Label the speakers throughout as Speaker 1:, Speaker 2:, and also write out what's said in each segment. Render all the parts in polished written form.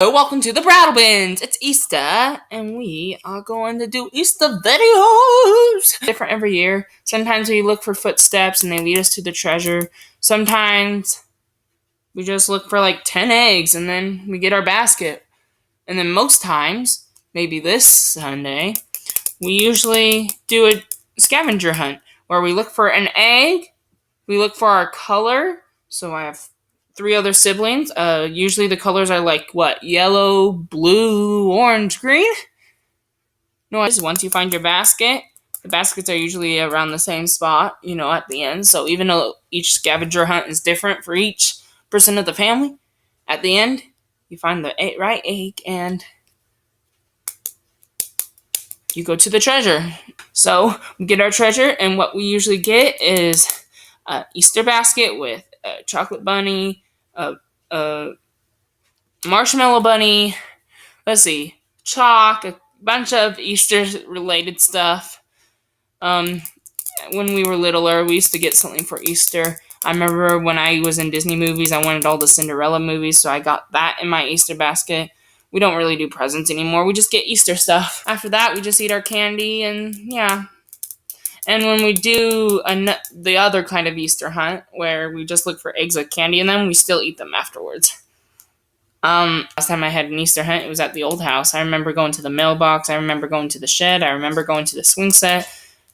Speaker 1: Welcome to the Brattle Bins. It's Easter, and we are going to do Easter videos. Different every year. Sometimes we look for footsteps and they lead us to the treasure. Sometimes we just look for like 10 eggs and then we get our basket. And then most times, maybe this Sunday, we usually do a scavenger hunt where we look for an egg, we look for our color. So I have three other siblings. Usually the colors are like what? Yellow, blue, orange, green. No, once you find your basket, the baskets are usually around the same spot, at the end. So even though each scavenger hunt is different for each person of the family, at the end, you find the right egg and you go to the treasure. So we get our treasure, and what we usually get is an Easter basket with a chocolate bunny, a marshmallow bunny, chalk, a bunch of Easter related stuff. When we were littler, we used to get something for Easter. I remember when I was in Disney movies, I wanted all the Cinderella movies, so I got that in my Easter basket. We don't really do presents anymore. We just get Easter stuff. After that, we just eat our candy, and yeah. And when we do the other kind of Easter hunt, where we just look for eggs with candy in them, we still eat them afterwards. Last time I had an Easter hunt, it was at the old house. I remember going to the mailbox. I remember going to the shed. I remember going to the swing set.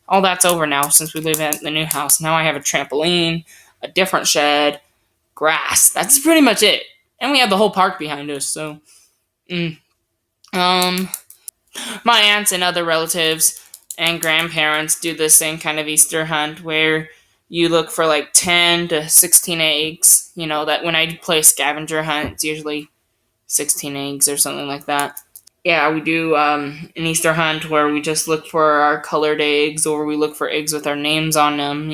Speaker 1: All that's over now since we live at the new house. Now I have a trampoline, a different shed, grass. That's pretty much it. And we have the whole park behind us, so. My aunts and other relatives and grandparents do the same kind of Easter hunt where you look for like 10 to 16 eggs. That when I play scavenger hunt, it's usually 16 eggs or something like that. Yeah, we do an Easter hunt where we just look for our colored eggs, or we look for eggs with our names on them,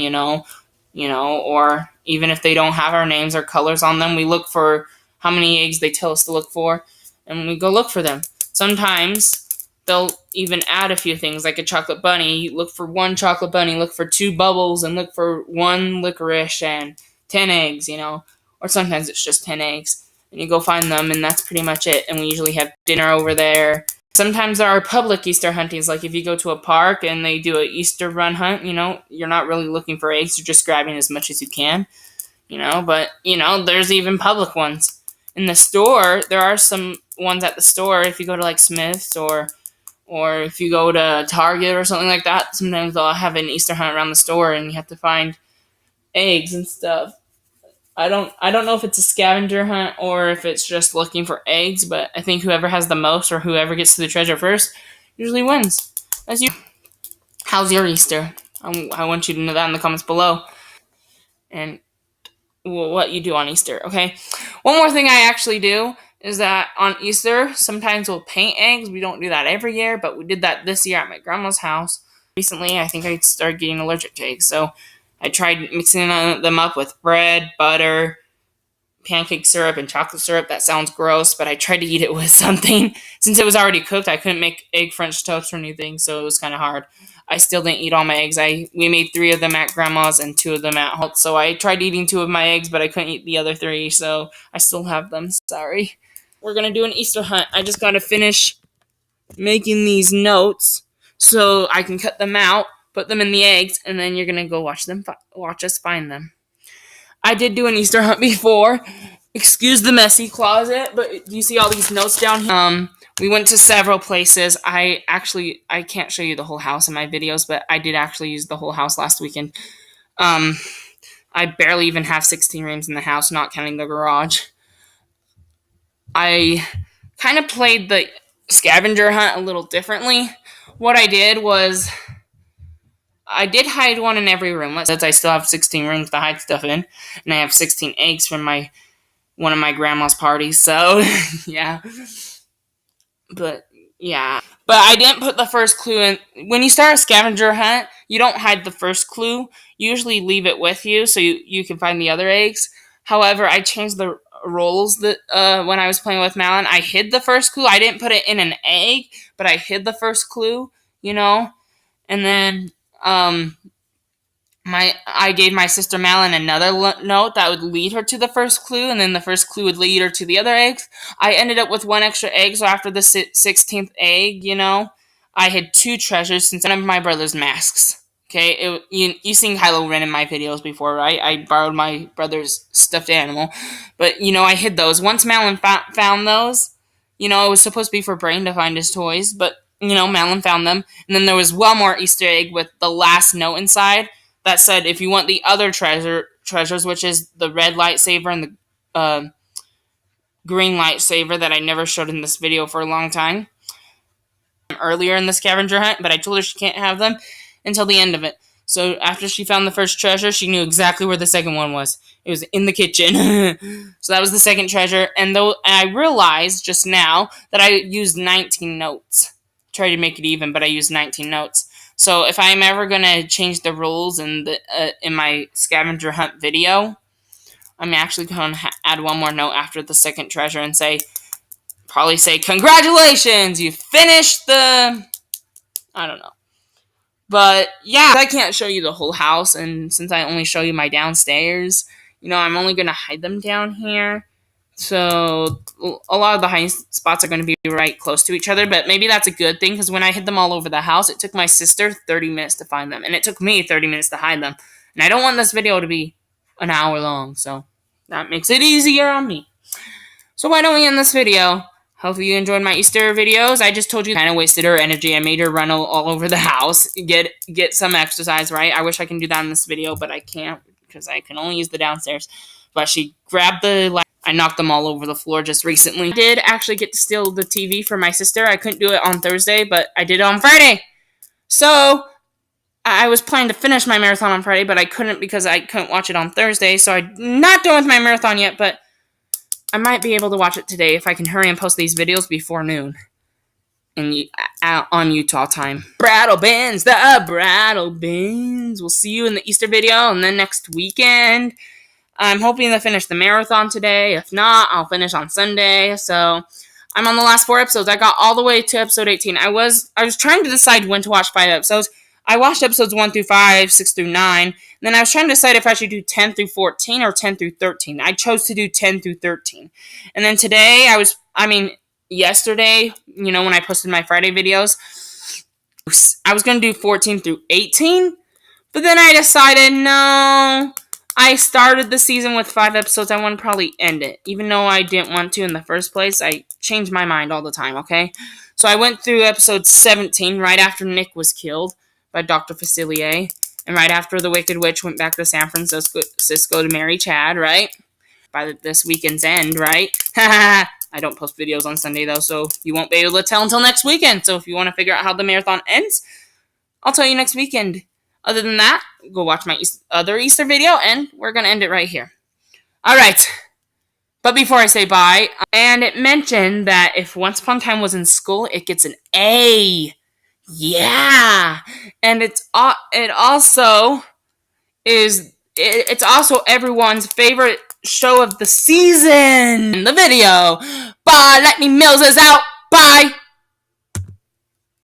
Speaker 1: or even if they don't have our names or colors on them, we look for how many eggs they tell us to look for, and we go look for them. Sometimes they'll even add a few things, like a chocolate bunny. You look for one chocolate bunny, look for 2 bubbles, and look for 1 licorice and 10 eggs, or sometimes it's just 10 eggs. And you go find them, and that's pretty much it. And we usually have dinner over there. Sometimes there are public Easter huntings, like if you go to a park and they do an Easter run hunt, you're not really looking for eggs, you're just grabbing as much as you can, but, there's even public ones. In the store, there are some ones at the store, if you go to like Smith's or if you go to Target or something like that, sometimes they'll have an Easter hunt around the store and you have to find eggs and stuff. I don't know if it's a scavenger hunt or if it's just looking for eggs, but I think whoever has the most or whoever gets to the treasure first usually wins. That's you. How's your Easter? I want you to know that in the comments below. And what you do on Easter, okay? One more thing I actually do is that on Easter, sometimes we'll paint eggs. We don't do that every year, but we did that this year at my grandma's house. Recently, I think I started getting allergic to eggs, so I tried mixing them up with bread, butter, pancake syrup, and chocolate syrup. That sounds gross, but I tried to eat it with something. Since it was already cooked, I couldn't make egg French toast or anything, so it was kind of hard. I still didn't eat all my eggs. We made 3 of them at grandma's and 2 of them at home. So I tried eating 2 of my eggs, but I couldn't eat the other 3, so I still have them. Sorry. We're gonna do an Easter hunt. I just gotta finish making these notes so I can cut them out, put them in the eggs, and then you're gonna go watch us find them. I did do an Easter hunt before. Excuse the messy closet, but do you see all these notes down here? We went to several places. I can't show you the whole house in my videos, but I did actually use the whole house last weekend. I barely even have 16 rooms in the house, not counting the garage. I kind of played the scavenger hunt a little differently. What I did was I did hide one in every room. Since I still have 16 rooms to hide stuff in, and I have 16 eggs from one of my grandma's parties. So yeah, but I didn't put the first clue in. When you start a scavenger hunt, you don't hide the first clue. You usually leave it with you so you can find the other eggs. However, I changed the roles that when I was playing with Malin. I hid the first clue. I didn't put it in an egg, but I hid the first clue. And then I gave my sister Malin another note that would lead her to the first clue, and then the first clue would lead her to the other eggs. I ended up with one extra egg, so after the 16th egg, I had two treasures since one of my brother's masks. Okay, you seen Kylo Ren in my videos before, right? I borrowed my brother's stuffed animal, but I hid those. Once Malin found those, it was supposed to be for Brain to find his toys, but Malin found them, and then there was one more Easter egg with the last note inside that said, if you want the other treasures, which is the red lightsaber and the green lightsaber that I never showed in this video for a long time, earlier in the scavenger hunt, but I told her she can't have them until the end of it. So after she found the first treasure, she knew exactly where the second one was. It was in the kitchen. So that was the second treasure. And I realized just now that I used 19 notes. Tried to make it even, but I used 19 notes. So if I'm ever gonna change the rules in my scavenger hunt video, I'm actually gonna add one more note after the second treasure and probably say, congratulations, you finished the, I don't know. But yeah, I can't show you the whole house, and since I only show you my downstairs, I'm only gonna hide them down here. So a lot of the hiding spots are going to be right close to each other, but maybe that's a good thing because when I hid them all over the house, it took my sister 30 minutes to find them, and it took me 30 minutes to hide them. And I don't want this video to be an hour long, so that makes it easier on me. So why don't we end this video? Hopefully you enjoyed my Easter videos. I just told you I kind of wasted her energy. I made her run all over the house, get some exercise, right? I wish I can do that in this video, but I can't because I can only use the downstairs. But she grabbed I knocked them all over the floor just recently. I did actually get to steal the TV from my sister. I couldn't do it on Thursday, but I did it on Friday. So I was planning to finish my marathon on Friday, but I couldn't because I couldn't watch it on Thursday. So I'm not done with my marathon yet, but I might be able to watch it today if I can hurry and post these videos before noon. On Utah time. Brattle Bins, the Brattle Bins. We'll see you in the Easter video and then next weekend. I'm hoping to finish the marathon today. If not, I'll finish on Sunday. So I'm on the last 4 episodes. I got all the way to episode 18. I was trying to decide when to watch 5 episodes. I watched episodes 1 through 5, 6 through 9. And then I was trying to decide if I should do 10 through 14 or 10 through 13. I chose to do 10 through 13. And then today, yesterday, when I posted my Friday videos, I was going to do 14 through 18. But then I decided, no, I started the season with 5 episodes. I want to probably end it. Even though I didn't want to in the first place, I change my mind all the time, okay? So I went through episode 17 right after Nick was killed by Dr. Facilier. And right after the Wicked Witch went back to San Francisco to marry Chad, right? By this weekend's end, right? I don't post videos on Sunday, though, so you won't be able to tell until next weekend. So if you want to figure out how the marathon ends, I'll tell you next weekend. Other than that, go watch my other Easter video, and we're going to end it right here. All right. But before I say bye, and it mentioned that if Once Upon a Time was in school, it gets an A. Yeah. And it's also everyone's favorite show of the season. In the video. Bye. Lightning Mills is out. Bye.